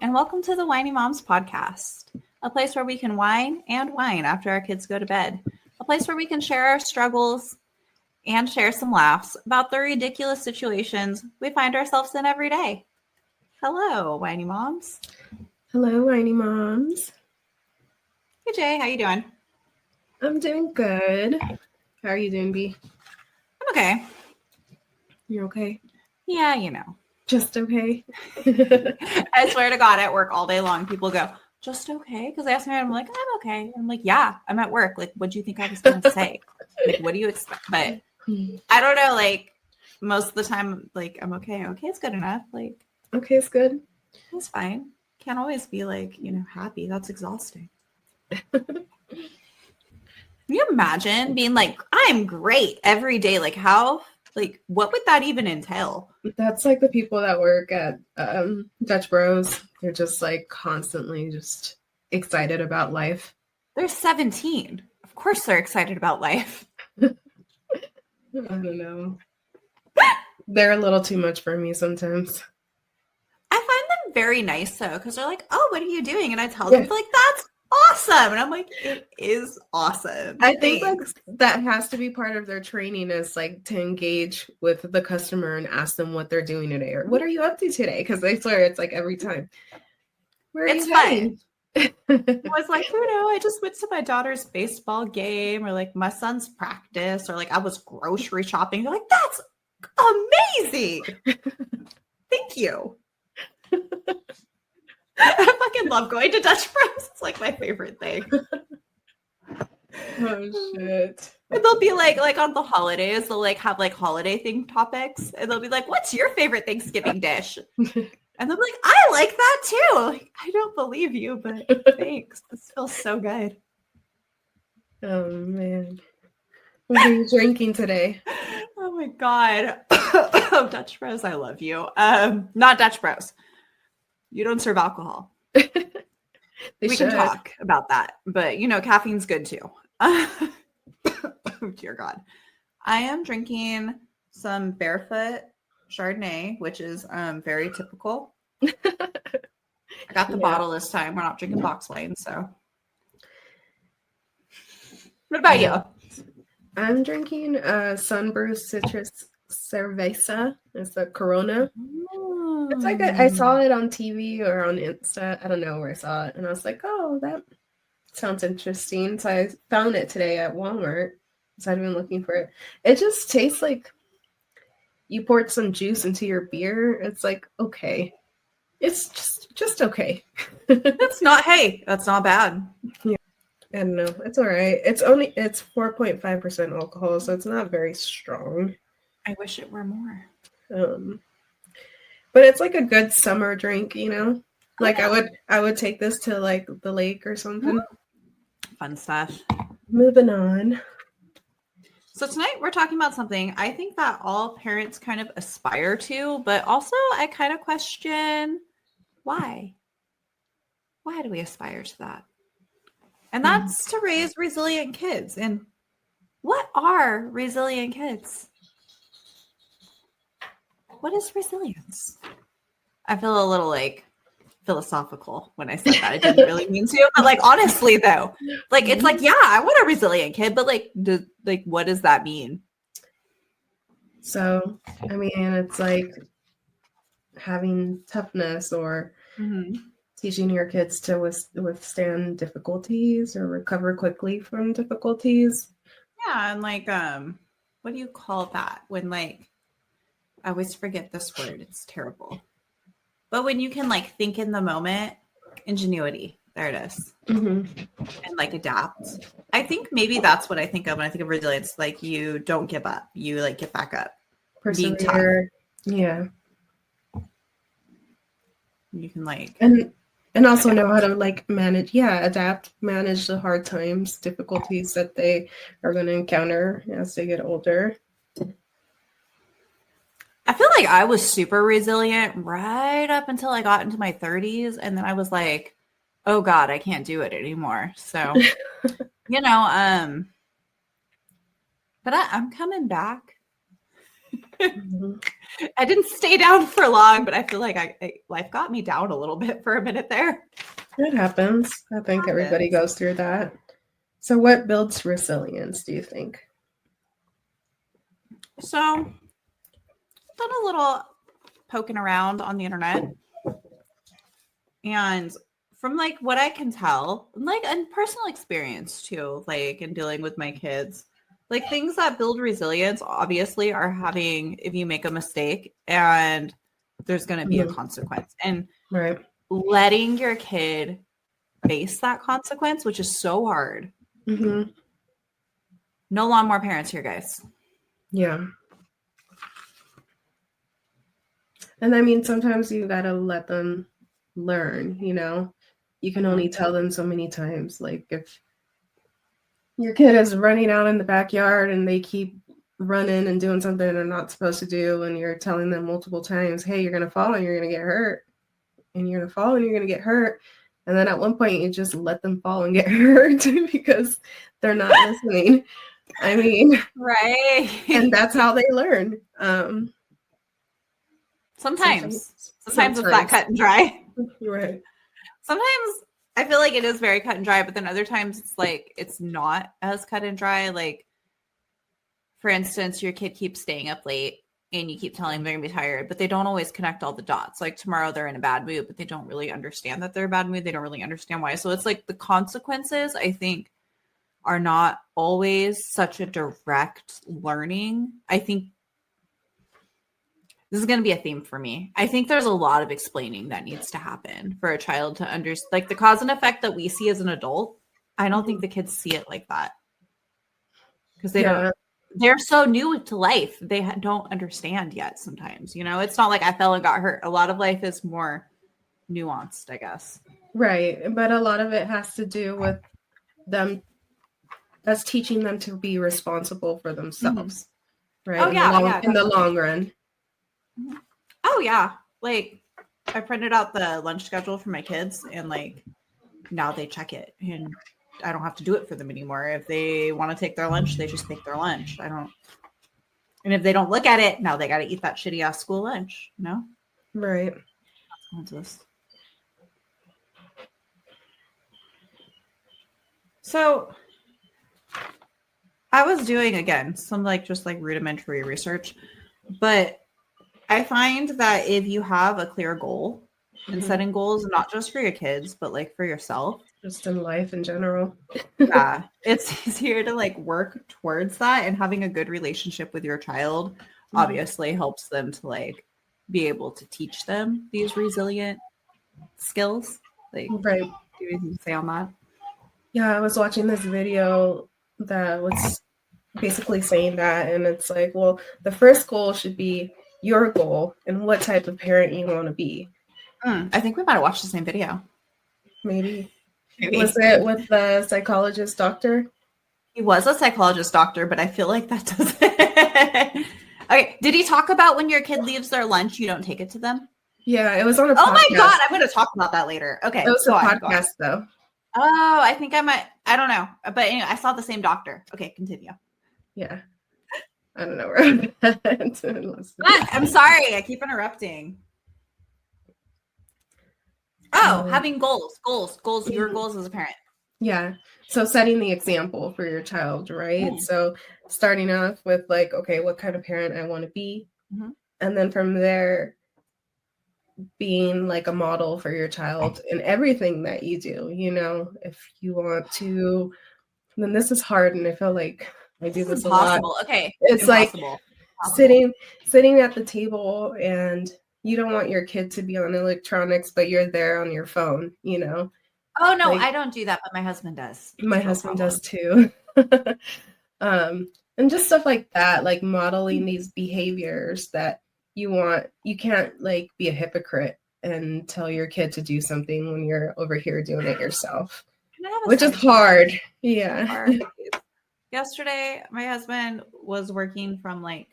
and welcome to the Whiny Moms podcast, a place where we can whine and whine after our kids go to bed, a place where we can share our struggles and share some laughs about the ridiculous situations we find ourselves in every day. Hello, Whiny Moms. Hello, Whiny Moms. Hey, Jay, how you doing? I'm doing good. How are you doing, B? I'm okay. You're okay? Yeah, you know. Just okay? I swear to God, at work all day long, people go, just okay? Because they ask me, I'm like, I'm okay. And I'm like, yeah, I'm at work. Like, what do you think I was going to say? Like, what do you expect? But I don't know, like, most of the time, like, I'm okay. Okay, it's good enough. Like, okay, it's good. It's fine. Can't always be, like, you know, happy. That's exhausting. Can you imagine being like, I'm great every day? Like, how, like, what would that even entail? That's like the people that work at Dutch Bros. They're just like constantly just excited about life. They're 17. Of course they're excited about life. I don't know. They're a little too much for me sometimes. I find them very nice, though, because they're like, oh, what are you doing? And I tell them, like, that's awesome. And I'm like, it is awesome. I think like that has to be part of their training, is like to engage with the customer and ask them what they're doing today or what are you up to today? Because I swear it's like every time. Where are you heading? I was like, you know, I just went to my daughter's baseball game, or like my son's practice, or like I was grocery shopping. They're like, that's amazing. Thank you. I fucking love going to Dutch Bros. It's like my favorite thing. Oh shit. And they'll be like on the holidays, they'll like have like holiday themed topics, and they'll be like, what's your favorite Thanksgiving dish? And they'll be like, I like that too. Like, I don't believe you, but thanks. This feels so good. Oh man. What are you drinking today? Oh my God. Oh, Dutch Bros, I love you. Not Dutch Bros. You don't serve alcohol. We can talk about that, but you know, caffeine's good too. Oh, dear God. I am drinking some Barefoot Chardonnay, which is very typical. I got the bottle this time. We're not drinking box wine, so. What about you? I'm drinking Sunbrew Citrus Cerveza. It's a Corona. It's like I saw it on TV or on Insta. I don't know where I saw it. And I was like, oh, that sounds interesting. So I found it today at Walmart. So I've been looking for it. It just tastes like you poured some juice into your beer. It's like, okay. It's just okay. That's not bad. Yeah. I don't know. It's all right. It's 4.5% alcohol, so it's not very strong. I wish it were more. But it's like a good summer drink, you know? Like I would take this to like the lake or something. Fun stuff. Moving on. So tonight we're talking about something I think that all parents kind of aspire to, but also I kind of question why. Why do we aspire to that? And that's to raise resilient kids. And what are resilient kids? What is resilience? I feel a little like philosophical when I said that. I didn't really mean to, but like honestly though, like it's like, yeah, I want a resilient kid, but like, what does that mean? So, I mean, it's like having toughness or teaching your kids to withstand difficulties or recover quickly from difficulties. Yeah, and like, what do you call that? When like, I always forget this word. It's terrible. But when you can like think in the moment, ingenuity, there it is. And like adapt. I think maybe that's what I think of when I think of resilience. Like you don't give up. You like get back up. Being tough. Yeah. You can like and also know how to like manage, manage the hard times, difficulties that they are going to encounter as they get older. I feel like I was super resilient right up until I got into my 30s. And then I was like, oh God, I can't do it anymore. So, you know, but I'm coming back. Mhm. I didn't stay down for long, but I feel like life got me down a little bit for a minute there. It happens. I think everybody goes through that. So what builds resilience, do you think? So, done a little poking around on the internet, and from like what I can tell, like and personal experience too, like in dealing with my kids, like things that build resilience obviously are having if you make a mistake and there's going to be a consequence, and Right. letting your kid face that consequence, which is so hard. Mm-hmm. No lawnmower parents here, guys. Yeah. And I mean, sometimes you gotta let them learn, you know? You can only tell them so many times. Like if your kid is running out in the backyard and they keep running and doing something they're not supposed to do, and you're telling them multiple times, hey, you're gonna fall and you're gonna get hurt. And you're gonna fall and you're gonna get hurt. And then at one point you just let them fall and get hurt because they're not listening. I mean, right. And that's how they learn. Sometimes it's that cut and dry. Right. Sometimes I feel like it is very cut and dry, but then other times it's like it's not as cut and dry. Like, for instance, your kid keeps staying up late and you keep telling them they're gonna be tired, but they don't always connect all the dots. Like tomorrow they're in a bad mood, but they don't really understand that they're in a bad mood. They don't really understand why. So it's like the consequences, I think, are not always such a direct learning. I think this is going to be a theme for me. I think there's a lot of explaining that needs to happen for a child to understand, like the cause and effect that we see as an adult. I don't think the kids see it like that because they're so new to life. They don't understand yet sometimes, you know, it's not like I fell and got hurt. A lot of life is more nuanced, I guess. Right. But a lot of it has to do with them. That's teaching them to be responsible for themselves. Right. Oh, in the long run. Oh yeah. Like I printed out the lunch schedule for my kids and like now they check it and I don't have to do it for them anymore. If they want to take their lunch, they just take their lunch. And if they don't look at it, now they got to eat that shitty ass school lunch, you know? Right. So I was doing again some just rudimentary research, but I find that if you have a clear goal and setting goals, not just for your kids, but like for yourself, just in life in general. Yeah, it's easier to like work towards that, and having a good relationship with your child obviously helps them to like be able to teach them these resilient skills. Like, right. Do you have anything to say on that? Yeah, I was watching this video that was basically saying that, and it's like, well, the first goal should be your goal and what type of parent you want to be. I think we might have watched the same video. Maybe. Was it with the psychologist doctor? He was a psychologist doctor, but I feel like that doesn't. Okay, did he talk about when your kid leaves their lunch, you don't take it to them? Yeah, it was on a podcast. Oh my God, I'm going to talk about that later. Okay, it was a podcast though. Oh, I think I might. I don't know, but anyway, I saw the same doctor. Okay, continue. Yeah, I don't know where I'm sorry, I keep interrupting. Oh, having goals. Your goals as a parent. Yeah. So setting the example for your child, right? So starting off with like, okay, what kind of parent I want to be. And then from there, being like a model for your child in everything that you do, you know, if you want to, then this is hard. And I feel like I do this a lot. Okay. It's impossible. Like sitting at the table and you don't want your kid to be on electronics, but you're there on your phone, you know? Oh, no, I don't do that, but my husband does. My husband does too. And just stuff like that, like modeling these behaviors that you can't like be a hypocrite and tell your kid to do something when you're over here doing it yourself, which is hard. Yeah. Yesterday, my husband was working from like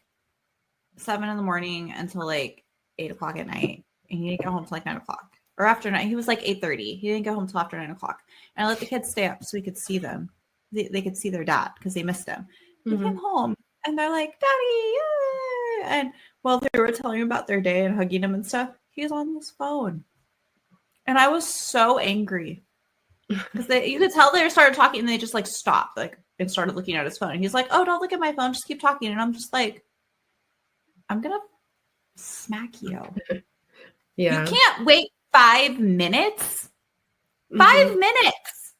7 a.m. until like 8 o'clock at night, and he didn't get home till like 9 o'clock or after 9. He was like 8:30. He didn't get home till after 9 o'clock, and I let the kids stay up so we could see them. They could see their dad because they missed him. He came home and they're like, "Daddy!" And while they were telling him about their day and hugging him and stuff, he's on his phone. And I was so angry. Because you could tell they started talking and they just like stopped and started looking at his phone. And he's like, oh, don't look at my phone. Just keep talking. And I'm just like, I'm going to smack you. Yeah. You can't wait 5 minutes. 5 minutes.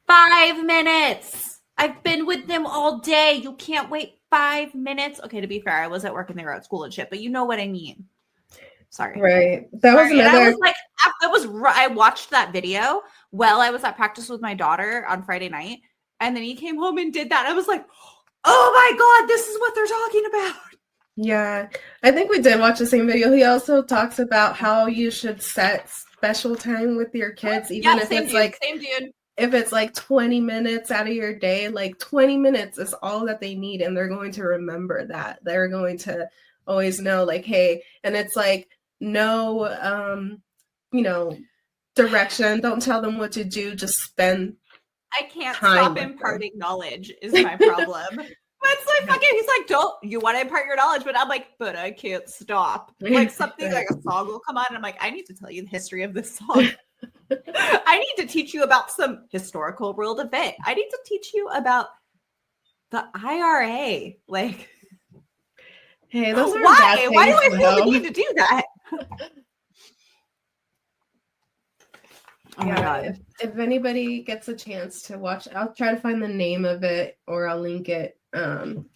5 minutes. I've been with them all day. You can't wait 5 minutes. Okay, to be fair, I was at work and they were at school and shit, but you know what I mean. Sorry. Right. That was another. And I was like, I watched that video while I was at practice with my daughter on Friday night. And then he came home and did that. I was like, oh my God, this is what they're talking about. Yeah, I think we did watch the same video. He also talks about how you should set special time with your kids, even if it's same dude. If it's like 20 minutes out of your day, like 20 minutes is all that they need. And they're going to remember that. They're going to always know like, hey, and it's like, no, direction. Don't tell them what to do. Just spend I can't stop imparting knowledge is my problem. It's like fucking, he's like, don't you want to impart your knowledge? But I'm like, but I can't stop. Like something like a song will come on and I'm like, I need to tell you the history of this song. I need to teach you about some historical world event. I need to teach you about the IRA. Like, hey, those are why? Why do I feel the need to do that? Oh my God. If anybody gets a chance to watch, I'll try to find the name of it or I'll link it.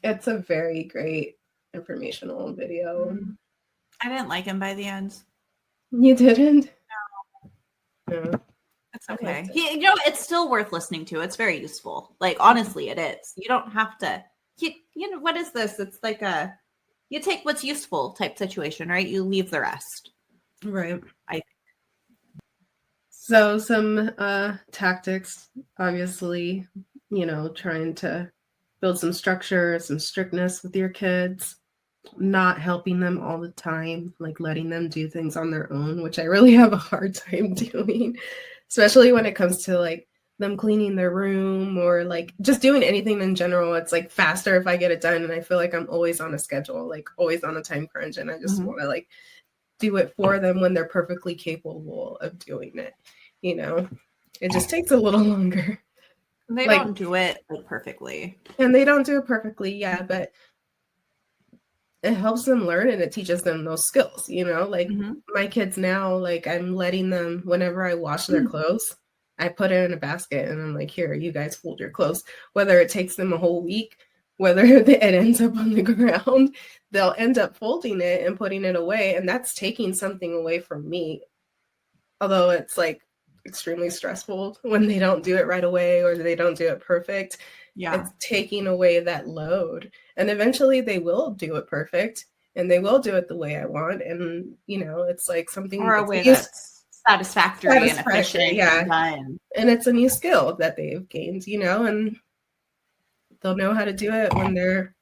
It's a very great informational video. I didn't like him by the end. You didn't? No. It's okay. It's still worth listening to. It's very useful. Like, honestly, it is. You don't have to, what is this? It's like you take what's useful type situation, right? You leave the rest. Right. So some tactics, obviously, trying to build some structure, some strictness with your kids, not helping them all the time, like letting them do things on their own, which I really have a hard time doing, especially when it comes to like them cleaning their room or like just doing anything in general. It's like faster if I get it done. And I feel like I'm always on a schedule, like always on a time crunch. And I just want to like do it for them when they're perfectly capable of doing it. It just takes a little longer. They don't do it perfectly. And they don't do it perfectly, yeah, but it helps them learn and it teaches them those skills, my kids now, like I'm letting them, whenever I wash their clothes, I put it in a basket and I'm like, here, you guys fold your clothes. Whether it takes them a whole week, whether it ends up on the ground, they'll end up folding it and putting it away. And that's taking something away from me. Although it's like extremely stressful when they don't do it right away or they don't do it perfect. Yeah. It's taking away that load. And eventually they will do it perfect and they will do it the way I want. And, it's like something or a way that's satisfactory and efficient. Yeah. And it's a new skill that they've gained, and they'll know how to do it when they're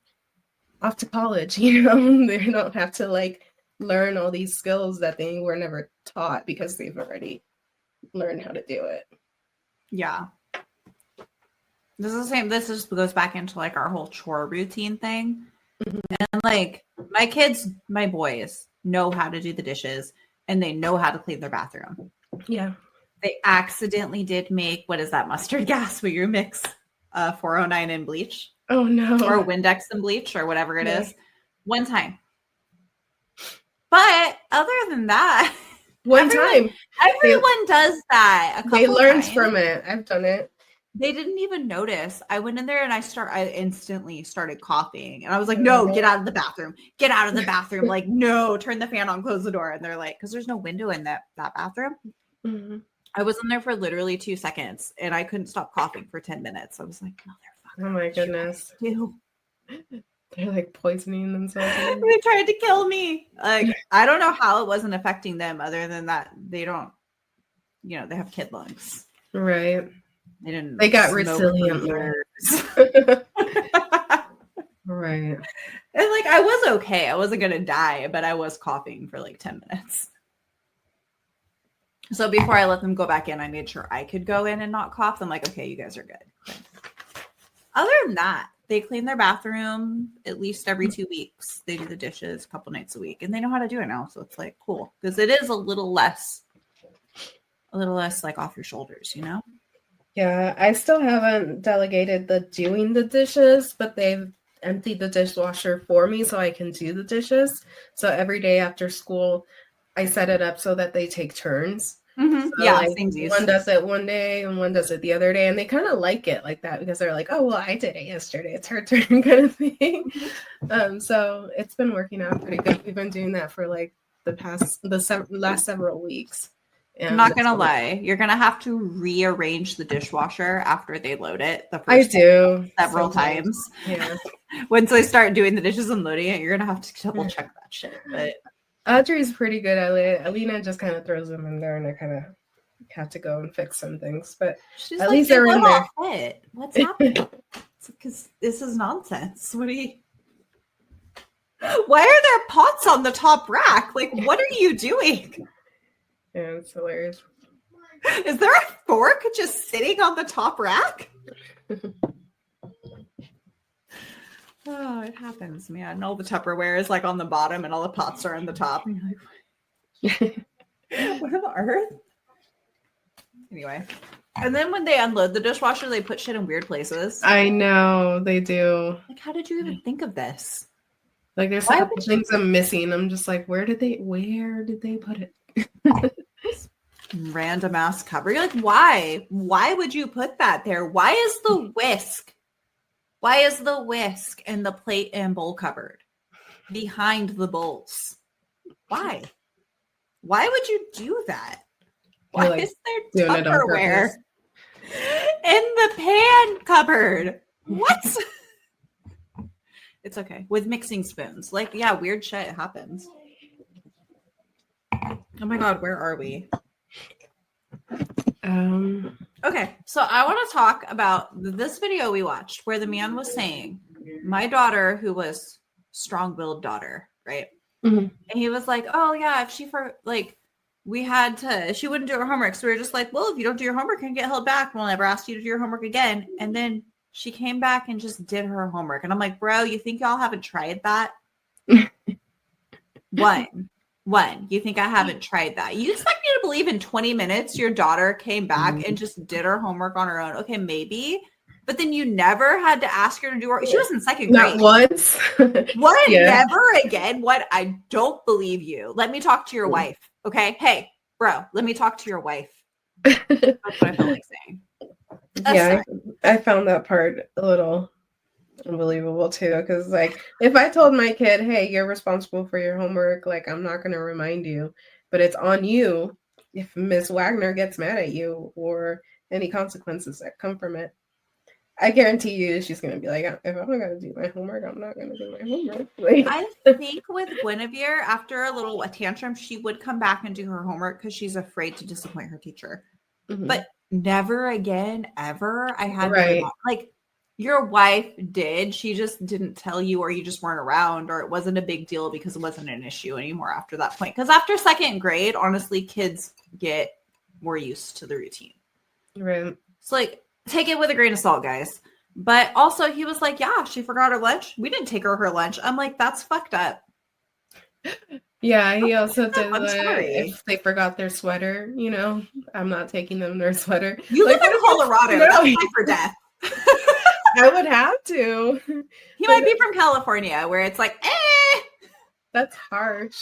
off to college, they don't have to like learn all these skills that they were never taught because they've already learned how to do it. Yeah. This is the same. This just goes back into like our whole chore routine thing. And like my boys know how to do the dishes and they know how to clean their bathroom. Yeah. They accidentally did make, what is that mustard gas where you mix 409 and bleach? Oh no. Or Windex and bleach or whatever it is. One time. But other than that, everyone does that. A couple they learned times. From it. I've done it. They didn't even notice. I went in there and I instantly started coughing. And I was like, no, get out of the bathroom. Get out of the bathroom. Like, no, turn the fan on, close the door. And they're like, because there's no window in that bathroom. Mm-hmm. I was in there for literally 2 seconds and I couldn't stop coughing for 10 minutes. I was like, motherfucker. Oh my goodness. They're like poisoning themselves. They tried to kill me. Like, I don't know how it wasn't affecting them other than that they don't, they have kid lungs. Right. They got resilient. Right. And like, I was okay. I wasn't going to die, but I was coughing for like 10 minutes. So before I let them go back in, I made sure I could go in and not cough. I'm like, okay, you guys are good. Other than that, They clean their bathroom at least every 2 weeks. They do the dishes a couple nights a week, and they know how to do it now. So it's like cool because it is a little less like off your shoulders, you know? Yeah, I still haven't delegated the doing the dishes, but they've emptied the dishwasher for me so I can do the dishes. So every day after school, I set it up so that they take turns. Mm-hmm. So Yeah, like samesies. one does it one day and one does it the other day, and they kind of like it like that because they're like, "Oh, well, I did it yesterday. It's her turn," kind of thing. So it's been working out pretty good. We've been doing that for like the last several weeks. I'm not gonna lie, you're gonna have to rearrange the dishwasher after they load it. The I first do several sometimes. times. Yeah. Once they start doing the dishes and loading it, you're gonna have to double check that shit. But Audrey's pretty good at it. Alina just kind of throws them in there, and I kind of have to go and fix some things. But she's at like, least they're in there. Fit. What's happening? Because this is nonsense. What are you? Why are there pots on the top rack? Like, what are you doing? Yeah, it's hilarious. Is there a fork just sitting on the top rack? Oh, it happens, man. All the Tupperware is like on the bottom and all the pots are on the top. And you're like, what on earth? Anyway. And then when they unload the dishwasher, they put shit in weird places. I know, they do. Like, how did you even think of this? Like, there's a couple things I'm missing. I'm just like, where did they put it? Random ass cover. You're like, why? Why would you put that there? Why is the whisk? Why is the whisk and the plate and bowl cupboard behind the bowls? Why? Why would you do that? Why is there Tupperware in the pan cupboard? What? It's okay. With mixing spoons. Like, yeah, weird shit happens. Oh my God, where are we? Okay, so I want to talk about this video we watched where the man was saying, my daughter, who was strong-willed daughter, right? Mm-hmm. And he was like, oh yeah, if she she wouldn't do her homework. So we were just like, well, if you don't do your homework and get held back, we'll never ask you to do your homework again. And then she came back and just did her homework. And I'm like, bro, you think y'all haven't tried that? One, you think I haven't tried that? You expect me to believe in 20 minutes your daughter came back and just did her homework on her own? Okay, maybe. But then you never had to ask her to do her. She was in second grade. Not once. What? Yeah. Never again? What? I don't believe you. Let me talk to your wife. Okay? Hey, bro, let me talk to your wife. That's what I feel like saying. Yeah, I found that part a little unbelievable too, because like if I told my kid, hey, you're responsible for your homework, like I'm not going to remind you, but it's on you if Miss Wagner gets mad at you or any consequences that come from it. I guarantee you she's going to be like, if I'm not going to do my homework, I'm not going to do my homework. Like, I think with Guinevere, after a little tantrum, she would come back and do her homework because she's afraid to disappoint her teacher. Mm-hmm. But never again, ever. I had like your wife did. She just didn't tell you, or you just weren't around, or it wasn't a big deal because it wasn't an issue anymore after that point. Because after second grade, honestly, kids get more used to the routine. Right. So like, take it with a grain of salt, guys. But also he was like, yeah, she forgot her lunch. We didn't take her lunch. I'm like, that's fucked up. Yeah, he also did if they forgot their sweater, you know, I'm not taking them their sweater. You live in Colorado. That's life or death. I would have to. He might be from California where it's like, that's harsh.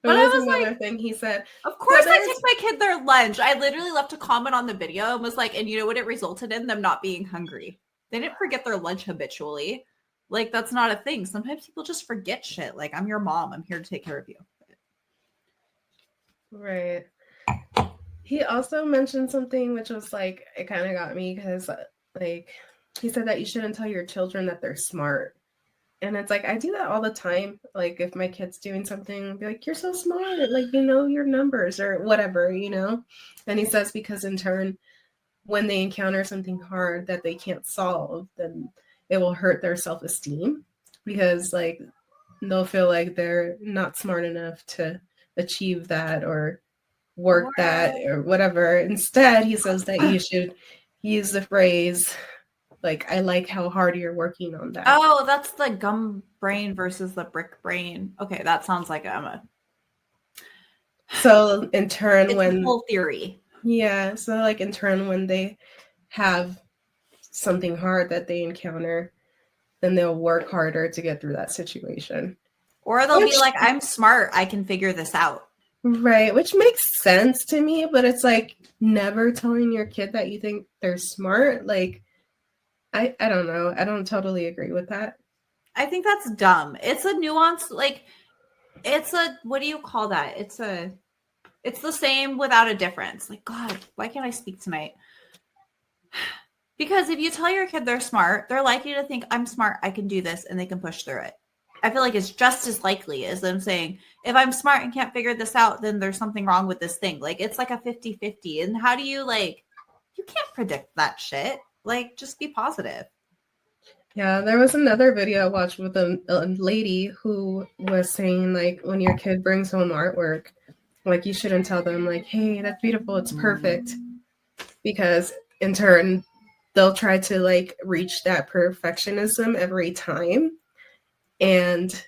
But that was another thing he said. Of course I take my kid their lunch. I literally left a comment on the video and was like, and you know what it resulted in? Them not being hungry. They didn't forget their lunch habitually. Like, that's not a thing. Sometimes people just forget shit. Like, I'm your mom. I'm here to take care of you. Right. He also mentioned something which was like, it kind of got me because like he said that you shouldn't tell your children that they're smart. And it's like, I do that all the time. Like if my kid's doing something, I'll be like, you're so smart. Like, you know, your numbers or whatever, you know? And he says, because in turn, when they encounter something hard that they can't solve, then it will hurt their self-esteem because like they'll feel like they're not smart enough to achieve that or work that or whatever. Instead, he says that you should use the phrase, Like, I like how hard you're working on that. Oh, that's the gum brain versus the brick brain. Okay, that sounds like So in turn, it's a whole theory. Yeah, so like in turn, when they have something hard that they encounter, then they'll work harder to get through that situation. Or they'll be like, I'm smart, I can figure this out. Right, which makes sense to me, but it's like never telling your kid that you think they're smart. Like, I don't know. I don't totally agree with that. I think that's dumb. It's a nuance, like, it's a, what do you call that? It's the same without a difference. Like, God, why can't I speak tonight? Because if you tell your kid they're smart, they're likely to think, I'm smart, I can do this, and they can push through it. I feel like it's just as likely as them saying, if I'm smart and can't figure this out, then there's something wrong with this thing. Like, it's like a 50-50. And how do you, like, you can't predict that shit. Like, just be positive. Yeah, there was another video I watched with a lady who was saying, like, when your kid brings home artwork, like, you shouldn't tell them, like, hey, that's beautiful, it's perfect. Because in turn, they'll try to, like, reach that perfectionism every time. And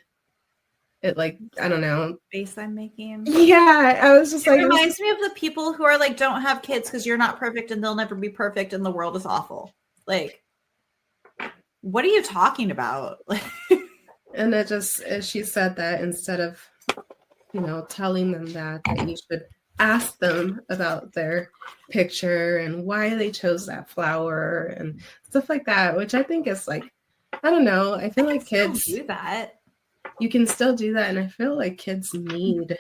it, like, I don't know. Face I'm making. Yeah, I was just it like... It reminds me of the people who are like, don't have kids because you're not perfect and they'll never be perfect and the world is awful. Like, what are you talking about? And it just, she said that instead of, you know, telling them that you should ask them about their picture and why they chose that flower and stuff like that, which I think is like, I don't know. I feel like kids do that. You can still do that, and I feel like kids need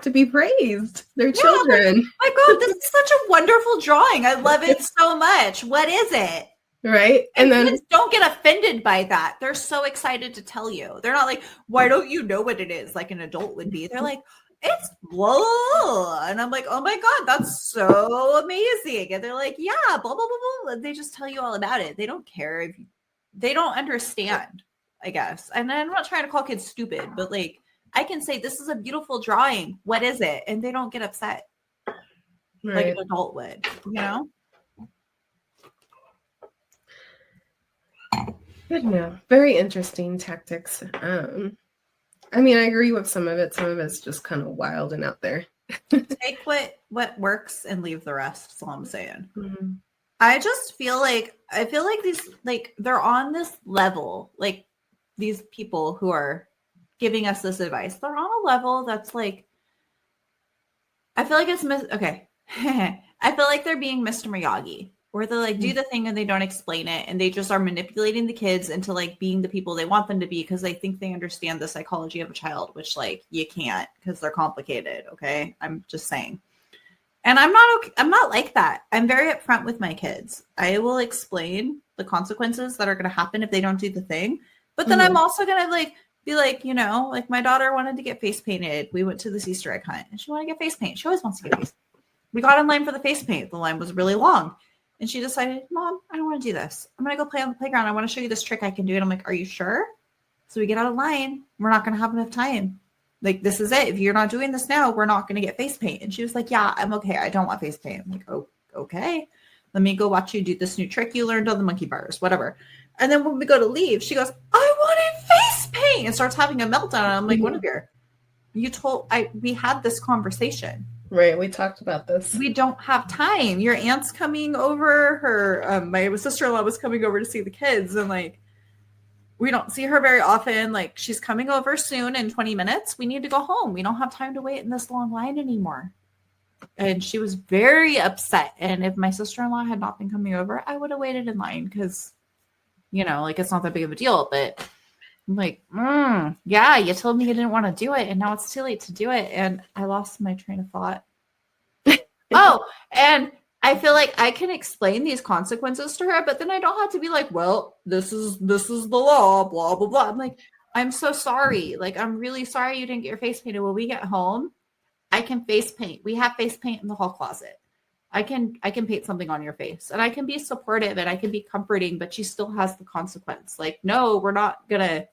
to be praised. They're children. Like, my God, this is such a wonderful drawing. I love it so much. What is it? Right. And then kids don't get offended by that. They're so excited to tell you. They're not like, why don't you know what it is? Like an adult would be. They're like, it's blah. And I'm like, oh my God, that's so amazing. And they're like, yeah, blah, blah, blah, blah. They just tell you all about it. They don't care if they don't understand, I guess. And I'm not trying to call kids stupid, but like, I can say, this is a beautiful drawing. What is it? And they don't get upset like an adult would, you know? Good know. Very interesting tactics. I mean, I agree with some of it. Some of it's just kind of wild and out there. Take what works and leave the rest. That's all I'm saying. Mm-hmm. I just feel like these, like, they're on this level, like these people who are giving us this advice, they're on a level that's like, I feel like it's okay. I feel like they're being Mr. Miyagi, where they're like, do the thing and they don't explain it. And they just are manipulating the kids into like being the people they want them to be because they think they understand the psychology of a child, which like you can't because they're complicated. Okay. I'm just saying. And I'm not like that. I'm very upfront with my kids. I will explain the consequences that are going to happen if they don't do the thing. But then I'm also going to like be like, you know, like my daughter wanted to get face painted. We went to this Easter egg hunt and she wanted to get face paint. She always wants to get face paint. We got in line for the face paint. The line was really long. And she decided, Mom, I don't want to do this. I'm going to go play on the playground. I want to show you this trick I can do. And I'm like, are you sure? So we get out of line. We're not going to have enough time. Like, this is it. If you're not doing this now, we're not going to get face paint. And she was like, yeah, I'm okay. I don't want face paint. I'm like, oh, okay. Let me go watch you do this new trick you learned on the monkey bars, whatever. And then when we go to leave, she goes, I wanted face paint, and starts having a meltdown. And I'm like, Guinevere, we had this conversation. Right. We talked about this. We don't have time. Your aunt's coming over. My sister-in-law was coming over to see the kids, and like, we don't see her very often. Like, she's coming over soon in 20 minutes. We need to go home. We don't have time to wait in this long line anymore. And she was very upset. And if my sister-in-law had not been coming over, I would have waited in line because, you know, like, it's not that big of a deal. But I'm like, yeah, you told me you didn't want to do it. And now it's too late to do it. And I lost my train of thought. Oh, and I feel like I can explain these consequences to her, but then I don't have to be like, well, this is the law, blah, blah, blah. I'm like, I'm so sorry. Like, I'm really sorry you didn't get your face painted. When we get home, I can face paint. We have face paint in the hall closet. I can paint something on your face, and I can be supportive and I can be comforting, but she still has the consequence. Like, no, we're not going to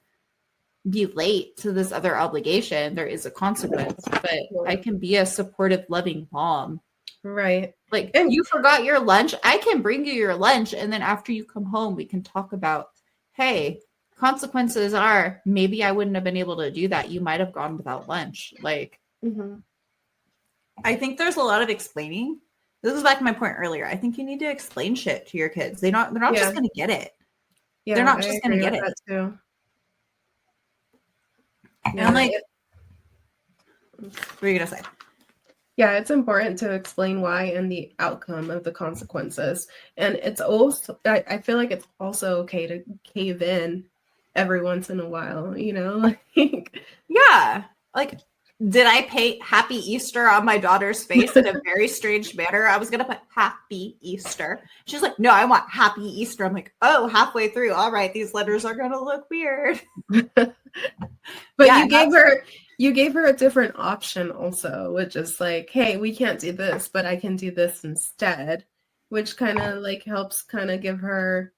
be late to this other obligation. There is a consequence, but I can be a supportive, loving mom. Right. Like, you forgot your lunch. I can bring you your lunch. And then after you come home, we can talk about, hey, consequences are maybe I wouldn't have been able to do that. You might have gone without lunch. Like, I think there's a lot of explaining. This is back to my point earlier. I think you need to explain shit to your kids. They're not just going to get it. Yeah, they're not just going to get it. Too. And like, what are you going to say? Yeah, it's important to explain why and the outcome of the consequences. And it's also, I feel like it's also okay to cave in every once in a while, you know? Like, yeah. Like, did I paint Happy Easter on my daughter's face in a very strange manner? I was going to put Happy Easter. She's like, no, I want Happy Easter. I'm like, oh, halfway through. All right, these letters are going to look weird. But yeah, you gave her a different option also, which is like, hey, we can't do this, but I can do this instead, which kind of like helps kind of give her,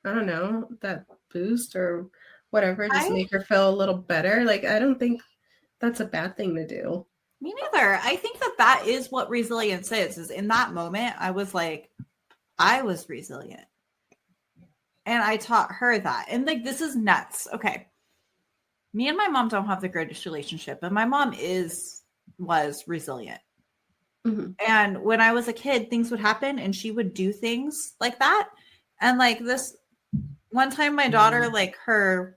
I don't know, that boost or whatever, just make her feel a little better. Like, I don't think that's a bad thing to do. Me neither. I think that is what resilience is in that moment, I was like, I was resilient. And I taught her that. And like, this is nuts. Okay. Me and my mom don't have the greatest relationship, but my mom was resilient. And when I was a kid, things would happen and she would do things like that. And like this one time, my daughter, like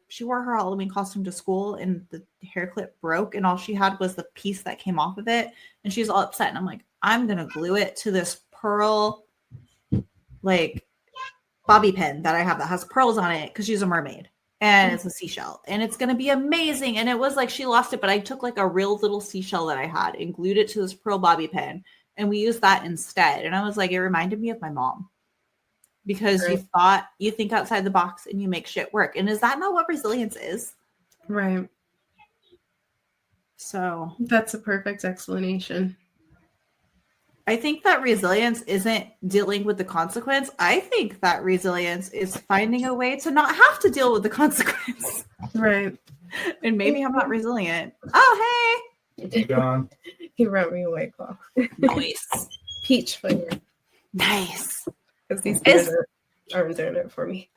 she wore her Halloween costume to school and the hair clip broke and all she had was the piece that came off of it. And she's all upset. And I'm like, I'm going to glue it to this pearl, like bobby pin that I have that has pearls on it because she's a mermaid. And it's a seashell and it's going to be amazing. And it was like, she lost it, but I took like a real little seashell that I had and glued it to this pearl bobby pin. And we used that instead. And I was like, it reminded me of my mom because you think outside the box and you make shit work. And is that not what resilience is? Right. So that's a perfect explanation. I think that resilience isn't dealing with the consequence. I think that resilience is finding a way to not have to deal with the consequence. Right. And maybe I'm not resilient. Oh, hey. Gone. He wrote me a White Claw. Nice. Peach flavor. Nice. Because these guys aren't doing it for me.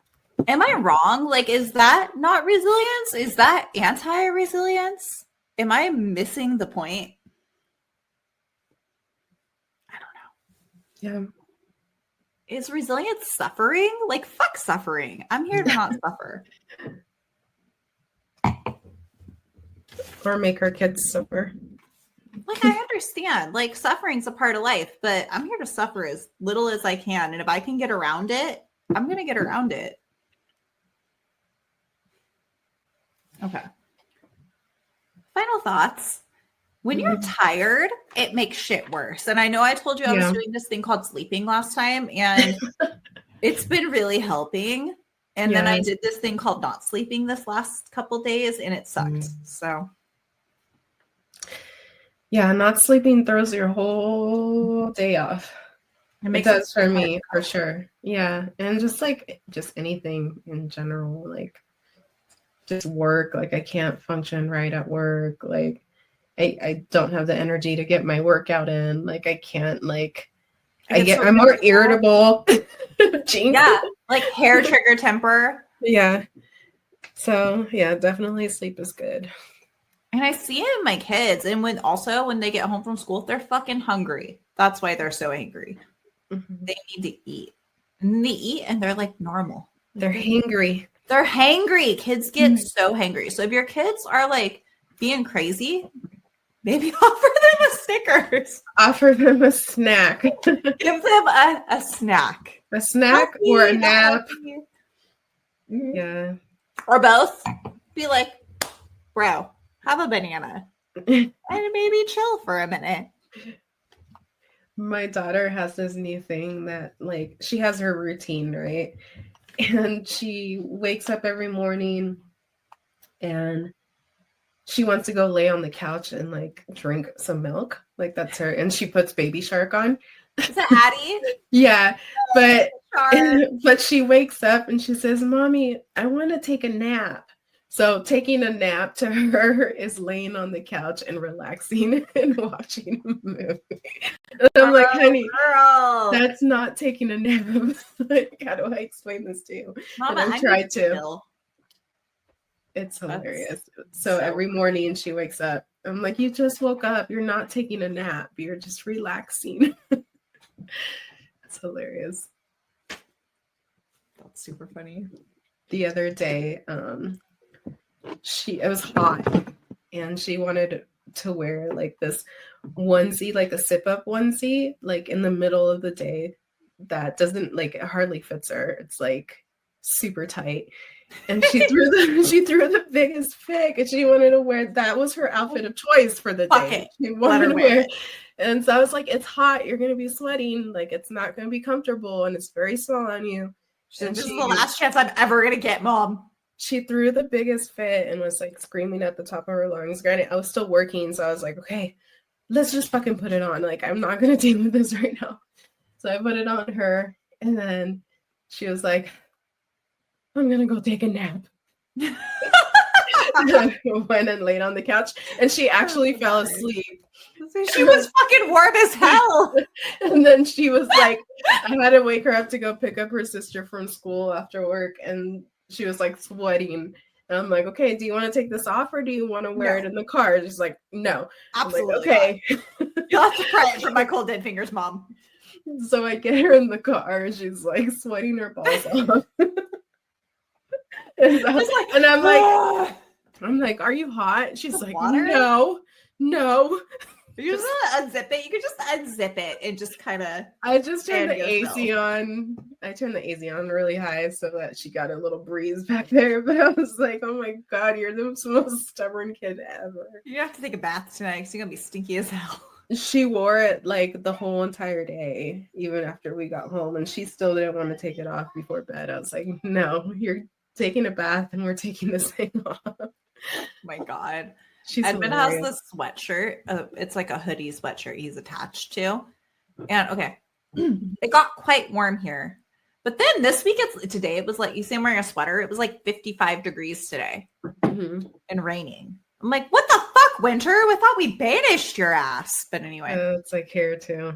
Am I wrong? Like, is that not resilience? Is that anti-resilience? Am I missing the point? Yeah. Is resilience suffering? Like, fuck suffering. I'm here to not suffer. Or make our kids suffer. Like, I understand. Like, suffering's a part of life, but I'm here to suffer as little as I can. And if I can get around it, I'm going to get around it. Okay. Final thoughts. When you're tired, it makes shit worse. And I know I told you I was doing this thing called sleeping last time, and it's been really helping. And then I did this thing called not sleeping this last couple days, and it sucked. So. Yeah, not sleeping throws your whole day off. It does for me, for sure. Yeah. And just anything in general, like just work. Like I can't function right at work. Like I don't have the energy to get my workout in. Like I can't I'm more irritable. Yeah. Like hair trigger temper. Yeah. So yeah, definitely sleep is good. And I see it in my kids. And when they get home from school, they're fucking hungry. That's why they're so angry. Mm-hmm. They need to eat. And they eat and they're like normal. They're hangry. They're hangry. Kids get so hangry. So if your kids are like being crazy, maybe offer them a Snickers. Offer them a snack. Give them a snack. A snack or a nap. Yeah. Or both. Be like, bro, have a banana. And maybe chill for a minute. My daughter has this new thing that like she has her routine, right? And she wakes up every morning and she wants to go lay on the couch and like drink some milk. Like that's her. And she puts Baby Shark on. Is that Addie? Yeah. But she wakes up and she says, Mommy, I want to take a nap. So taking a nap to her is laying on the couch and relaxing and watching a movie. And I'm like, honey, that's not taking a nap. Like, how do I explain this to you? Mama, and I tried to. It's hilarious. So every morning she wakes up. I'm like, you just woke up. You're not taking a nap. You're just relaxing. It's hilarious. That's super funny. The other day, it was hot and she wanted to wear like this onesie, like a zip-up onesie, like in the middle of the day that doesn't like, it hardly fits her. It's like super tight. And she threw the biggest fit, and she wanted to wear, that was her outfit of choice for the day. She wanted to wear it. And so I was like, it's hot, you're gonna be sweating, like it's not gonna be comfortable, and it's very small on you. This is the last chance I'm ever gonna get, Mom. She threw the biggest fit and was like screaming at the top of her lungs. Granted, I was still working, so I was like, okay, let's just fucking put it on. Like, I'm not gonna deal with this right now. So I put it on her, and then she was like, I'm gonna go take a nap. And I went and laid on the couch, and she actually fell asleep. She was fucking warm as hell. And then she was like, I had to wake her up to go pick up her sister from school after work, and she was like sweating. And I'm like, okay, do you want to take this off, or do you want to wear it in the car? She's like, no. Absolutely. Like, okay. You'll have to pray for my cold dead fingers, Mom. So I get her in the car. She's like sweating her balls off. And I'm like, are you hot? She's like, water? No. You just want to unzip it. You could just unzip it and just kind of. I just turned the AC on. I turned the AC on really high so that she got a little breeze back there. But I was like, oh my God, you're the most stubborn kid ever. You have to take a bath tonight because you're going to be stinky as hell. She wore it like the whole entire day, even after we got home. And she still didn't want to take it off before bed. I was like, no, you're taking a bath and we're taking this thing off. Oh my God. Edmund has this sweatshirt. It's like a hoodie sweatshirt he's attached to. And okay, it got quite warm here. But then this week, today, it was like, you see I'm wearing a sweater. It was like 55 degrees today and raining. I'm like, what the fuck, winter? We thought we banished your ass. But anyway. It's like here too.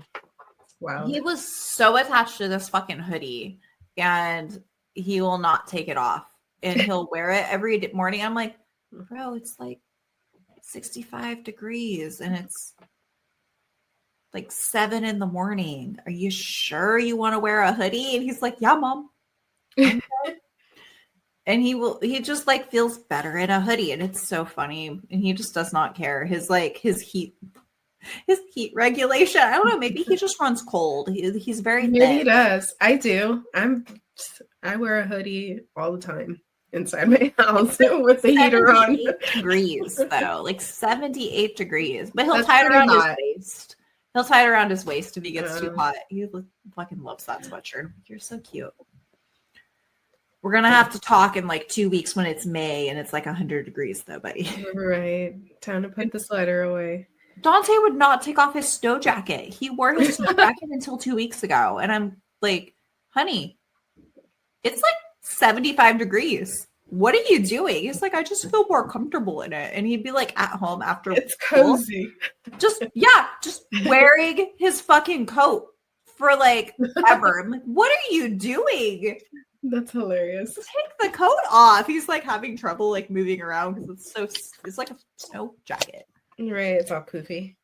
Wow. He was so attached to this fucking hoodie and he will not take it off. And he'll wear it every morning. I'm like, bro, it's like 65 degrees and it's like 7 in the morning. Are you sure you want to wear a hoodie? And he's like, yeah, Mom. And he just like feels better in a hoodie. And it's so funny. And he just does not care. His heat regulation. I don't know. Maybe he just runs cold. He's very thin. Maybe he does. I do. I wear a hoodie all the time inside my house with the heater on. Degrees though, like 78 degrees. But he'll tie it around his waist. He'll tie it around his waist if he gets too hot. He fucking loves that sweatshirt. You're so cute. We're gonna have to talk in like 2 weeks when it's May and it's like 100 degrees though, buddy. Right. Time to put the sweater away. Dante would not take off his snow jacket. He wore his snow jacket until 2 weeks ago. And I'm like, honey, it's like 75 degrees. What are you doing? He's like, I just feel more comfortable in it. And he'd be like at home after it's cozy. Just wearing his fucking coat for like ever. I'm like, what are you doing? That's hilarious. Take the coat off. He's like having trouble like moving around because it's like a snow jacket. Right, it's all poofy.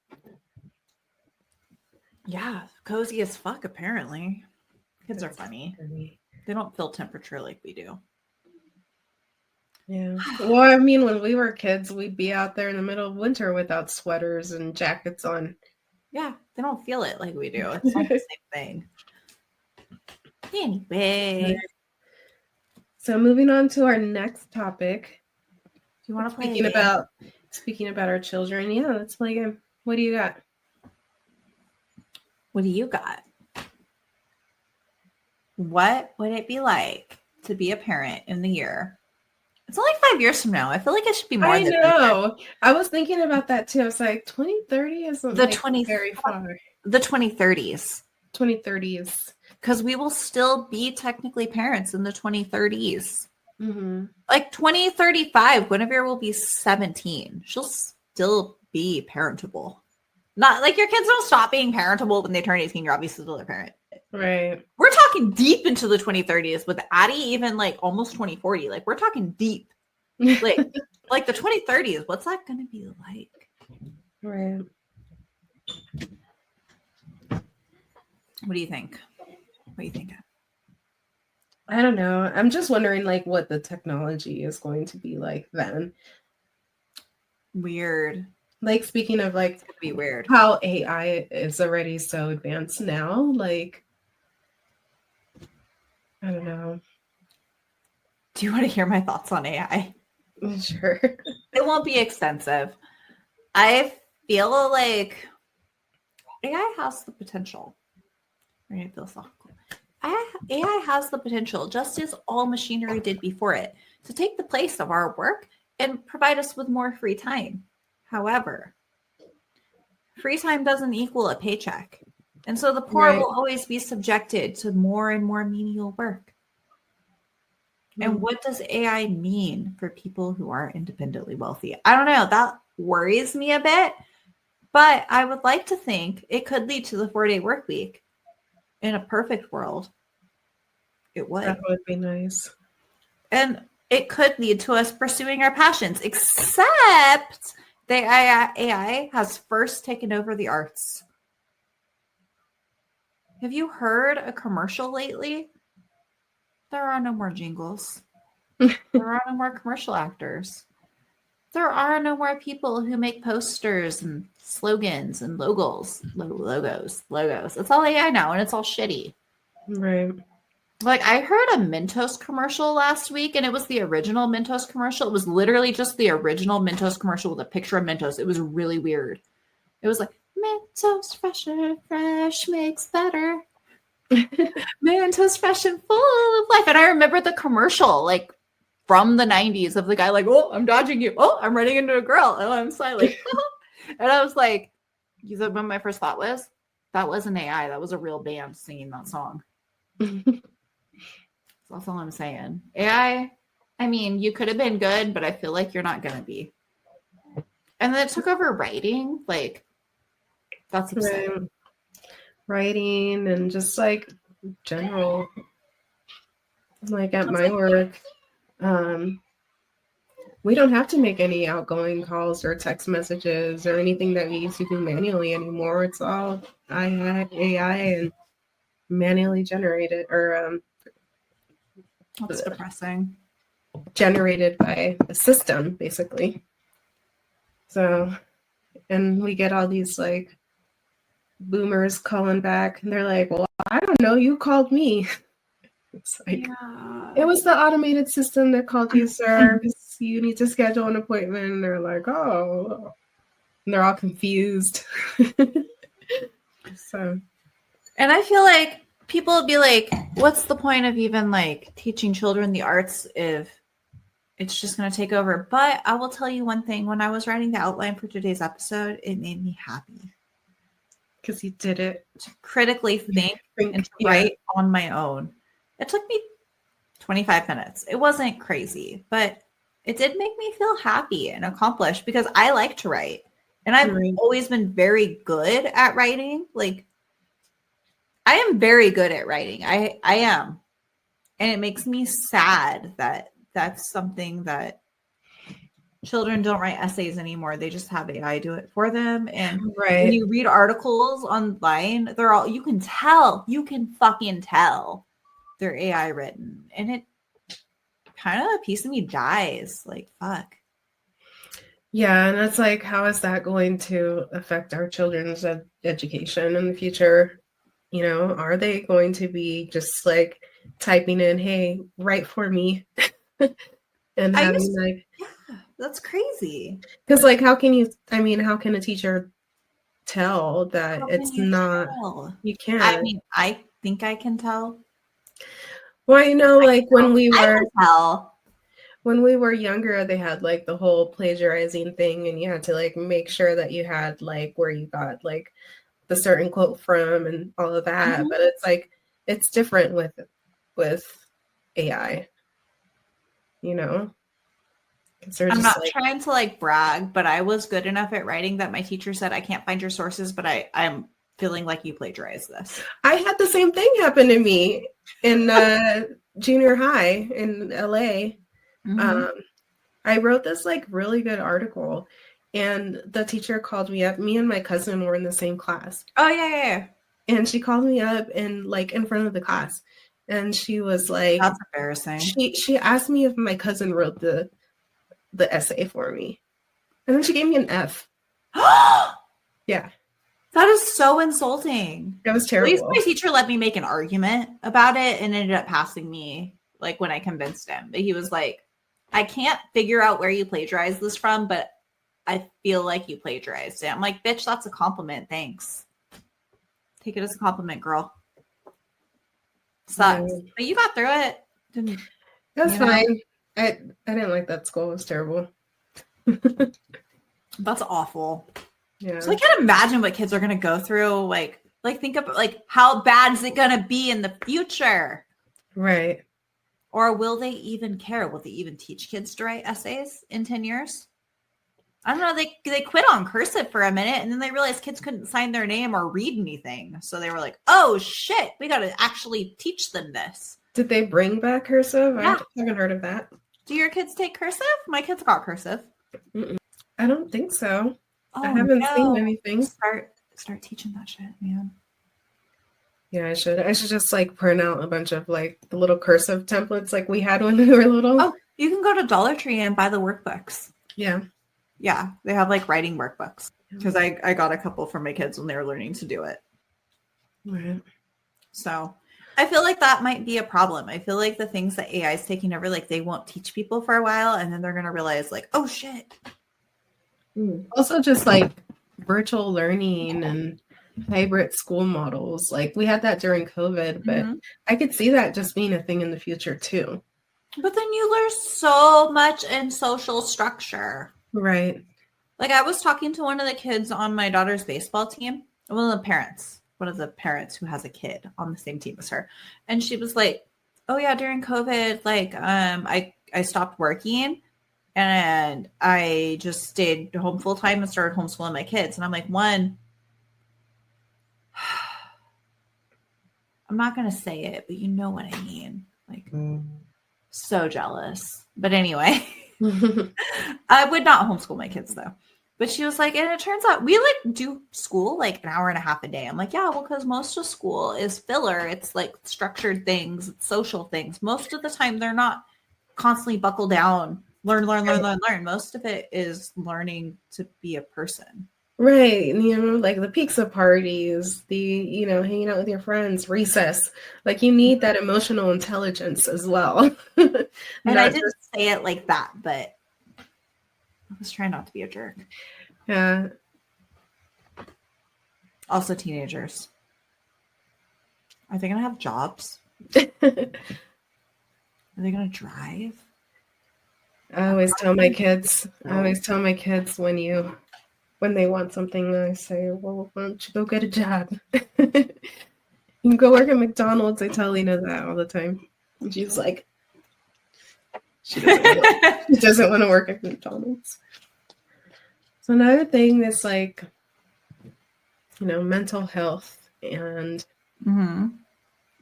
Yeah, cozy as fuck apparently. Kids are funny. They don't feel temperature like we do. Yeah. Well, I mean, when we were kids, we'd be out there in the middle of winter without sweaters and jackets on. Yeah, they don't feel it like we do. It's not the same thing. Anyway. So moving on to our next topic. Do you want to play Speaking about our children, yeah, let's play a game. What do you got? What do you got? What would it be like to be a parent in the year? It's only 5 years from now. I feel like it should be more. I know. I was thinking about that too. I was like, 2030 isn't very far. The 2030s. 2030s. Because we will still be technically parents in the 2030s. Mm-hmm. Like 2035, Guinevere will be 17. She'll still be parentable. Not like your kids don't stop being parentable when they turn 18. You're obviously still a parent. Right. We're talking deep into the 2030s with Addie, even like almost 2040. Like we're talking deep. Like the 2030s. What's that going to be like? Right. What do you think? What do you think? I don't know. I'm just wondering like what the technology is going to be like then. Weird. Like speaking of like It's gonna be weird. How AI is already so advanced now, like I don't know. Do you want to hear my thoughts on AI? Sure. It won't be extensive. I feel like AI has the potential. Very philosophical. AI has the potential, just as all machinery did before it, to take the place of our work and provide us with more free time. However, free time doesn't equal a paycheck. And so the poor will always be subjected to more and more menial work. And what does AI mean for people who are independently wealthy? I don't know. That worries me a bit. But I would like to think it could lead to the 4-day work week. In a perfect world, it would. That would be nice. And it could lead to us pursuing our passions, except the AI has first taken over the arts. Have you heard a commercial lately? There are no more jingles. There are no more commercial actors. There are no more people who make posters and slogans and logos. It's all AI now, and it's all shitty. Right. Like, I heard a Mentos commercial last week, and it was the original Mentos commercial. It was literally just the original Mentos commercial with a picture of Mentos. It was really weird. It was like, Mentos fresh makes better. Mentos fresh and full of life. And I remember the commercial, like, from the 90s of the guy like, oh, I'm dodging you. Oh, I'm running into a girl. And I'm silent. And I was like, you know what my first thought was? That wasn't AI. That was a real band singing that song. That's all I'm saying. AI, I mean, you could have been good, but I feel like you're not going to be. And then it took over writing. Like, that's upsetting. Right. Writing and just like general, like at my work, we don't have to make any outgoing calls or text messages or anything that we used to do manually anymore. It's all AI and manually generated or That's depressing. Generated by the system, basically. So, and we get all these like boomers calling back, and they're like, "Well, I don't know. You called me." It's like, it was the automated system that called you, sir. You need to schedule an appointment. And they're like, "Oh," and they're all confused. So, and I feel like people would be like, what's the point of even like teaching children the arts if it's just going to take over? But I will tell you one thing. When I was writing the outline for today's episode, it made me happy. Because you did it. To critically think and to write on my own. It took me 25 minutes. It wasn't crazy, but it did make me feel happy and accomplished because I like to write. And I've always been very good at writing. Like, I am very good at writing. I am. And it makes me sad that that's something that children don't write essays anymore. They just have AI do it for them. And when you read articles online, they're all, you can fucking tell they're AI written. And it kind of, a piece of me dies. Like, fuck. Yeah, and that's like, how is that going to affect our children's education in the future? You know, are they going to be just like typing in, "Hey, write for me," and having like, yeah, that's crazy. Because like, how can a teacher tell that it's not? Tell? You can't. I mean, I think I can tell. Well, you know, like when we were younger, they had like the whole plagiarizing thing, and you had to like make sure that you had like where you got like the certain quote from and all of that. Mm-hmm. But it's like, it's different with AI. you know? I'm not trying to like brag, but I was good enough at writing that my teacher said I can't find your sources, but I'm feeling like you plagiarized this. I had the same thing happen to me in junior high in LA. I wrote this like really good article, and the teacher called me up. Me and my cousin were in the same class. Oh yeah. And she called me up and like in front of the class, and she was like, "That's embarrassing." She asked me if my cousin wrote the essay for me, and then she gave me an F. Yeah. That is so insulting. That was terrible. At least my teacher let me make an argument about it and ended up passing me, like, when I convinced him. But he was like, I can't figure out where you plagiarized this from, but I feel like you plagiarized it. I'm like, bitch, that's a compliment. Thanks. Take it as a compliment, girl. Sucks. Yeah. But you got through it. That's fine. I didn't like that school. It was terrible. That's awful. Yeah. So I can't imagine what kids are going to go through. Like think of like how bad is it going to be in the future? Right. Or will they even care? Will they even teach kids to write essays in 10 years? I don't know. They quit on cursive for a minute, and then they realized kids couldn't sign their name or read anything. So they were like, oh shit, we got to actually teach them this. Did they bring back cursive? Yeah. I haven't heard of that. Do your kids take cursive? My kids got cursive. Mm-mm. I don't think so. I haven't seen anything. Start teaching that shit, man. Yeah, I should just like print out a bunch of like the little cursive templates like we had when we were little. Oh, you can go to Dollar Tree and buy the workbooks. Yeah. Yeah, they have like writing workbooks because I got a couple for my kids when they were learning to do it. Right. So I feel like that might be a problem. I feel like the things that AI is taking over, like they won't teach people for a while, and then they're going to realize like, oh shit. Also just like virtual learning and hybrid school models. Like we had that during COVID, but I could see that just being a thing in the future too. But then you learn so much in social structure. Right. Like I was talking to one of the kids on my daughter's baseball team, one of the parents who has a kid on the same team as her. And she was like, oh yeah, during COVID, like I stopped working and I just stayed home full time and started homeschooling my kids. And I'm like, one, I'm not going to say it, but you know what I mean. Like, so jealous. But anyway, I would not homeschool my kids though. But she was like, and it turns out we like do school like an hour and a half a day. I'm like, yeah, well, because most of school is filler. It's like structured things, it's social things. Most of the time they're not constantly buckle down, learn. Most of it is learning to be a person. Right. You know, like the pizza parties, the, hanging out with your friends, recess. Like you need that emotional intelligence as well. And I didn't say it like that, but I was trying not to be a jerk. Yeah. Also teenagers. Are they going to have jobs? Are they going to drive? I always tell my kids when they want something, I say, well, why don't you go get a job? You can go work at McDonald's. I tell Lena that all the time. And she's like, she doesn't want to work at McDonald's. So another thing is like, mental health and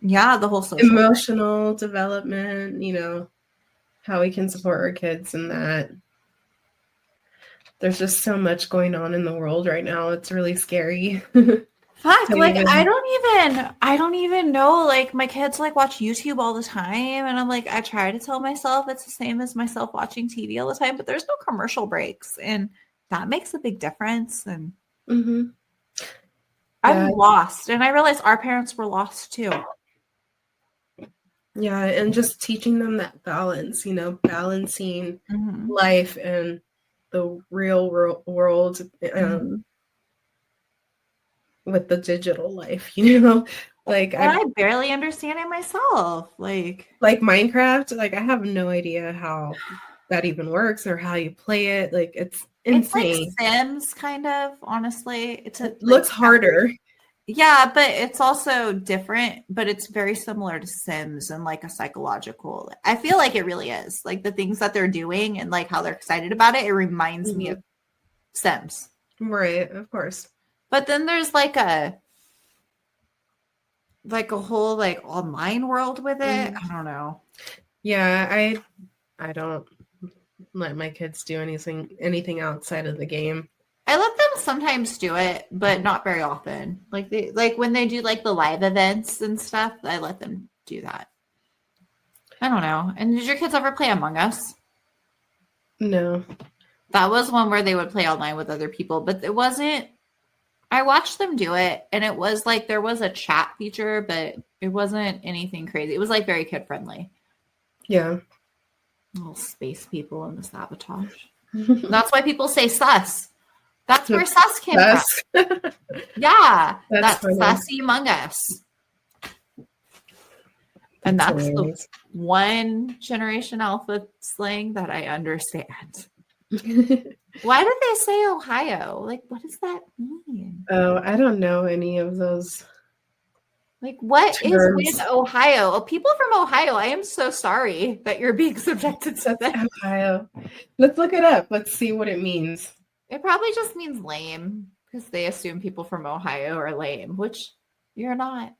yeah, the whole social emotional development, how we can support our kids in that. There's just so much going on in the world right now. It's really scary. Fuck, like I don't even know. Like my kids like watch YouTube all the time, and I'm like, I try to tell myself it's the same as myself watching TV all the time, but there's no commercial breaks, and that makes a big difference. And I'm lost, and I realize our parents were lost too. Yeah, and just teaching them that balance, balancing life and the real world with the digital life, like I barely understand it myself. Like Minecraft, like I have no idea how that even works or how you play it. Like it's insane. It's like Sims kind of, honestly. It looks harder. Yeah, but it's also different, but it's very similar to Sims and like a psychological. I feel like it really is. Like the things that they're doing and like how they're excited about it, it reminds me of Sims. Right, of course. But then there's like a whole like online world with it. I don't know. Yeah, I don't let my kids do anything outside of the game. I let them sometimes do it, but not very often. Like when they do like the live events and stuff, I let them do that. I don't know. And did your kids ever play Among Us? No. That was one where they would play online with other people, but it wasn't. I watched them do it, and it was like there was a chat feature, but it wasn't anything crazy. It was like very kid friendly. Yeah. Little space people in the sabotage. That's why people say sus. That's where sus came from. Yeah, that's Sussy Among Us. And that's the one Generation Alpha slang that I understand. Why did they say Ohio? Like, what does that mean? Oh, I don't know any of those. Like, what terms. Is with Ohio? Oh, people from Ohio, I am so sorry that you're being subjected to that. Ohio. Let's look it up. Let's see what it means. It probably just means lame because they assume people from Ohio are lame, which you're not.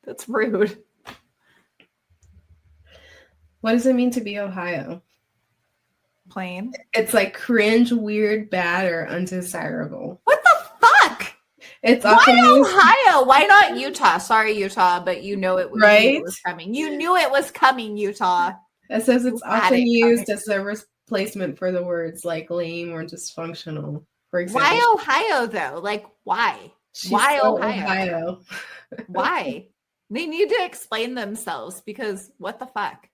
That's rude. What does it mean to be Ohio? Plain. It's like cringe, weird, bad, or undesirable. What the fuck? It's why Ohio? Why not Utah? Sorry, Utah, but you know it, right? It was coming. You knew it was coming, Utah. It says it's often used as a replacement for the words like lame or dysfunctional. For example, why Ohio though? Like why? Why Ohio? Why? They need to explain themselves because what the fuck?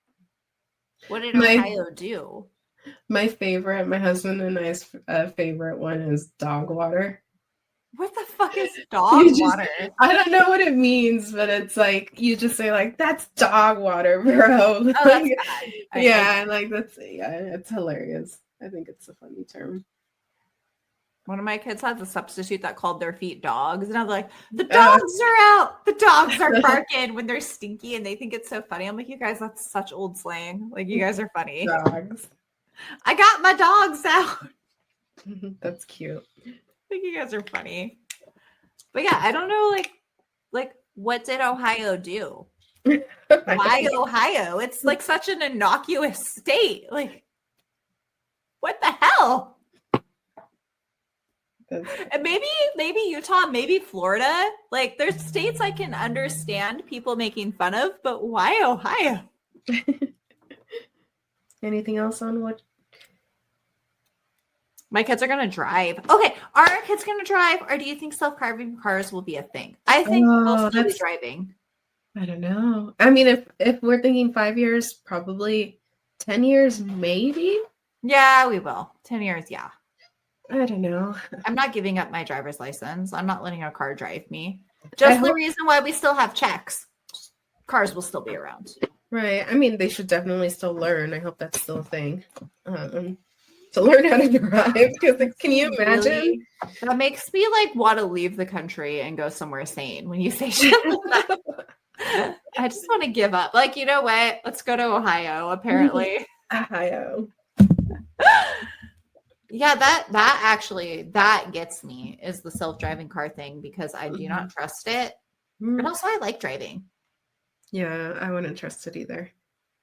What did Ohio do? My favorite, my husband and I's favorite one is dog water. What the fuck is dog water? I don't know what it means, but it's like you just say like that's dog water, bro. Oh, that's it's hilarious. I think it's a funny term. One of my kids has a substitute that called their feet dogs, and I'm like, the dogs are out. The dogs are barking when they're stinky, and they think it's so funny. I'm like, you guys, that's such old slang. Like, you guys are funny. Dogs. I got my dogs out. That's cute. I think you guys are funny. But yeah, I don't know, like what did Ohio do? Why Ohio? It's like such an innocuous state. Like, what the hell? And maybe Utah, maybe Florida. Like, there's states I can understand people making fun of, but why Ohio? Anything else on what? My kids are going to drive. Okay, are our kids going to drive, or do you think self-driving cars will be a thing? I think they'll still be driving. I don't know. I mean, if we're thinking 5 years, probably 10 years, maybe. Yeah, we will. 10 years, yeah. I don't know. I'm not giving up my driver's license. I'm not letting a car drive me. Just the reason why we still have checks. Cars will still be around. Right. I mean, they should definitely still learn. I hope that's still a thing. To learn how to drive. Because can you imagine? Really? That makes me like want to leave the country and go somewhere sane when you say shit like that. I just want to give up. Like, you know what? Let's go to Ohio, apparently. Ohio. Yeah, that gets me is the self-driving car thing because I do not trust it. And also I like driving. Yeah, I wouldn't trust it either.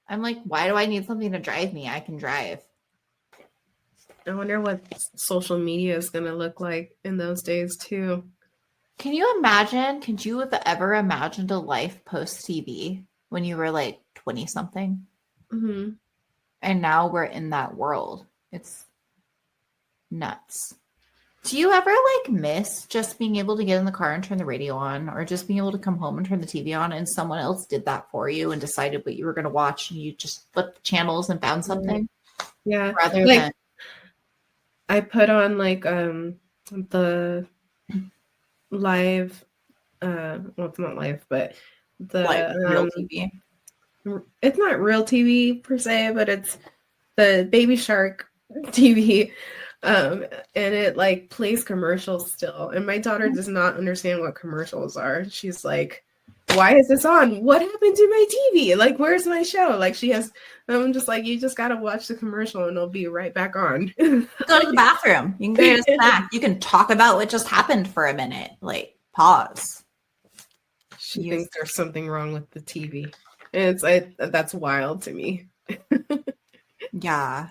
I'm like, why do I need something to drive me? I can drive. I wonder what social media is going to look like in those days too. Can you imagine? Could you have ever imagined a life post-TV when you were like 20 something? Mm-hmm. And now we're in that world. It's nuts. Do you ever like miss just being able to get in the car and turn the radio on, or just being able to come home and turn the TV on and someone else did that for you and decided what you were going to watch and you just flipped the channels and found something? Yeah. Rather than I put on like the live well, it's not live, but the like real TV. It's not real TV per se, but it's the Baby Shark TV. And it like plays commercials still. And my daughter does not understand what commercials are. She's like, why is this on? What happened to my TV? Like, where's my show? Like, I'm just like, you just got to watch the commercial and it'll be right back on. Go to the bathroom. You can go get a snack. You can talk about what just happened for a minute. Like, pause. She thinks there's something wrong with the TV. And it's like, that's wild to me. Yeah.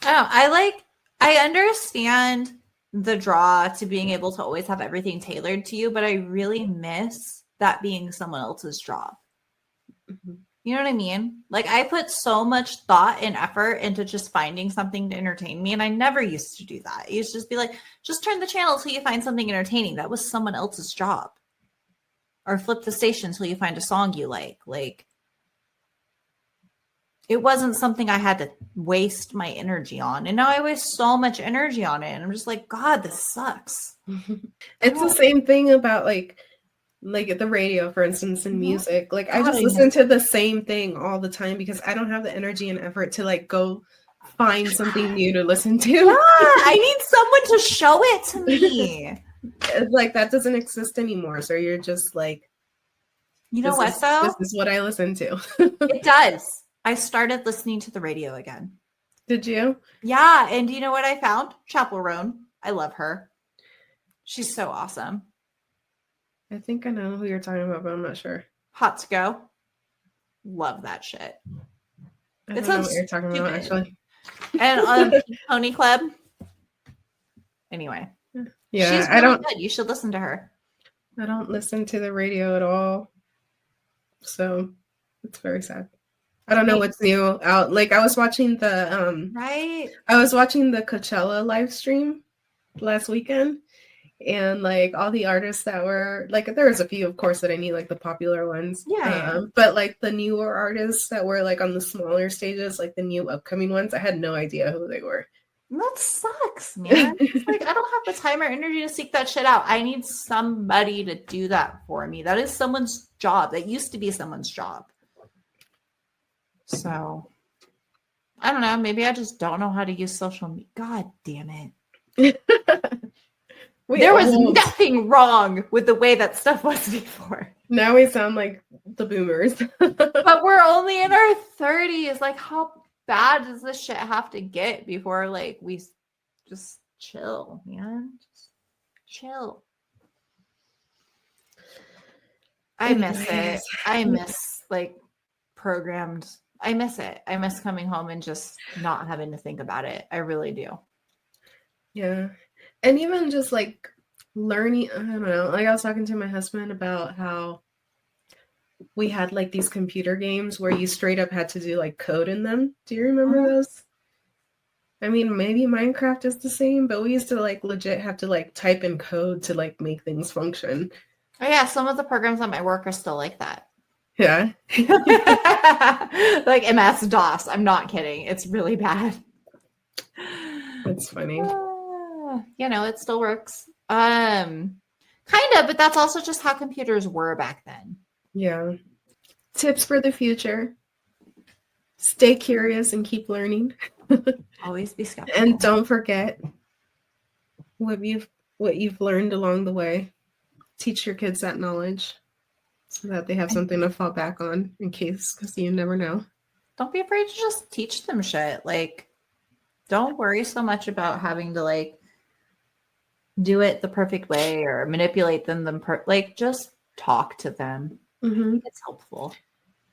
I understand the draw to being able to always have everything tailored to you, but I really miss that being someone else's job. Mm-hmm. You know what I mean? Like, I put so much thought and effort into just finding something to entertain me, and I never used to do that. I used to just be like, just turn the channel till you find something entertaining. That was someone else's job. Or flip the station till you find a song you like. Like, it wasn't something I had to waste my energy on. And now I waste so much energy on it. And I'm just like, God, this sucks. It's the same thing about like at the radio, for instance, in music. Like, I just listen to the same thing all the time because I don't have the energy and effort to like go find something new to listen to. Yeah, I need someone to show it to me. Like, that doesn't exist anymore. So you're just like, you know what, though? This is what I listen to. It does. I started listening to the radio again. Did you? Yeah. And do you know what I found? Chapel Roan. I love her. She's so awesome. I think I know who you're talking about, but I'm not sure. Hot to Go. Love that shit. I don't know what you're talking about, actually. And Pony Club. Anyway. Yeah, she's really good. You should listen to her. I don't listen to the radio at all. So it's very sad. I don't know what's new out. Like, I was watching the Coachella live stream last weekend, and like all the artists that were like, there was a few, of course, that I knew, like the popular ones. Yeah. But like the newer artists that were like on the smaller stages, like the new upcoming ones, I had no idea who they were. That sucks, man. It's like, I don't have the time or energy to seek that shit out. I need somebody to do that for me. That is someone's job. That used to be someone's job. So, I don't know. Maybe I just don't know how to use social media. God damn it. There was nothing wrong with the way that stuff was before. Now we sound like the boomers. But we're only in our 30s. Like, how bad does this shit have to get before, like, we just chill, man? Just chill. I miss it. I miss, like, programmed. I miss it. I miss coming home and just not having to think about it. I really do. Yeah. And even just like learning, I don't know, like I was talking to my husband about how we had like these computer games where you straight up had to do like code in them. Do you remember those? I mean, maybe Minecraft is the same, but we used to like legit have to like type in code to like make things function. Oh yeah, some of the programs at my work are still like that. Yeah. Like MS-DOS. I'm not kidding. It's really bad. That's funny. You know, it still works. Kind of, but that's also just how computers were back then. Yeah. Tips for the future. Stay curious and keep learning. Always be skeptical. And don't forget what you've learned along the way. Teach your kids that knowledge so that they have something to fall back on in case, because you never know. Don't be afraid to just teach them shit. Like, don't worry so much about having to like do it the perfect way or manipulate them. Like, just talk to them. Mm-hmm. It's helpful.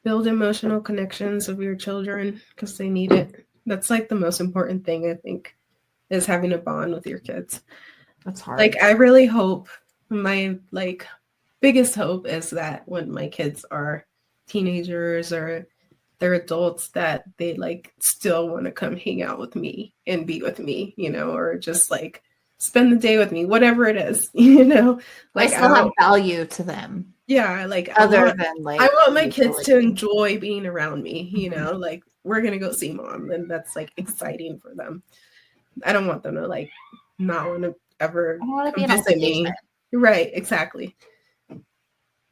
Build emotional connections with your children because they need it. That's like the most important thing, I think, is having a bond with your kids. That's hard. Like, I really hope, my like biggest hope is that when my kids are teenagers or they're adults, that they like still want to come hang out with me and be with me, you know, or just like spend the day with me, whatever it is, you know, like I still have value to them. Yeah, like than like I want my kids to enjoy being around me, you know, like we're gonna go see mom, and that's like exciting for them. I don't want them to like not want to ever visit me. Right, exactly.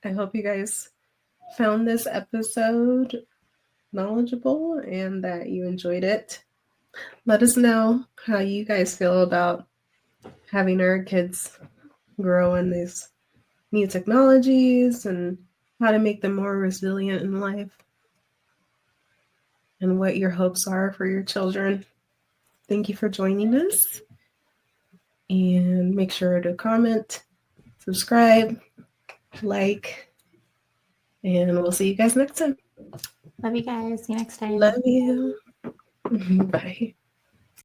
I hope you guys found this episode knowledgeable and that you enjoyed it. Let us know how you guys feel about having our kids grow in these new technologies and how to make them more resilient in life, and what your hopes are for your children. Thank you for joining us. And make sure to comment, subscribe, like, and we'll see you guys next time. Love you guys. See you next time. Love you. Bye.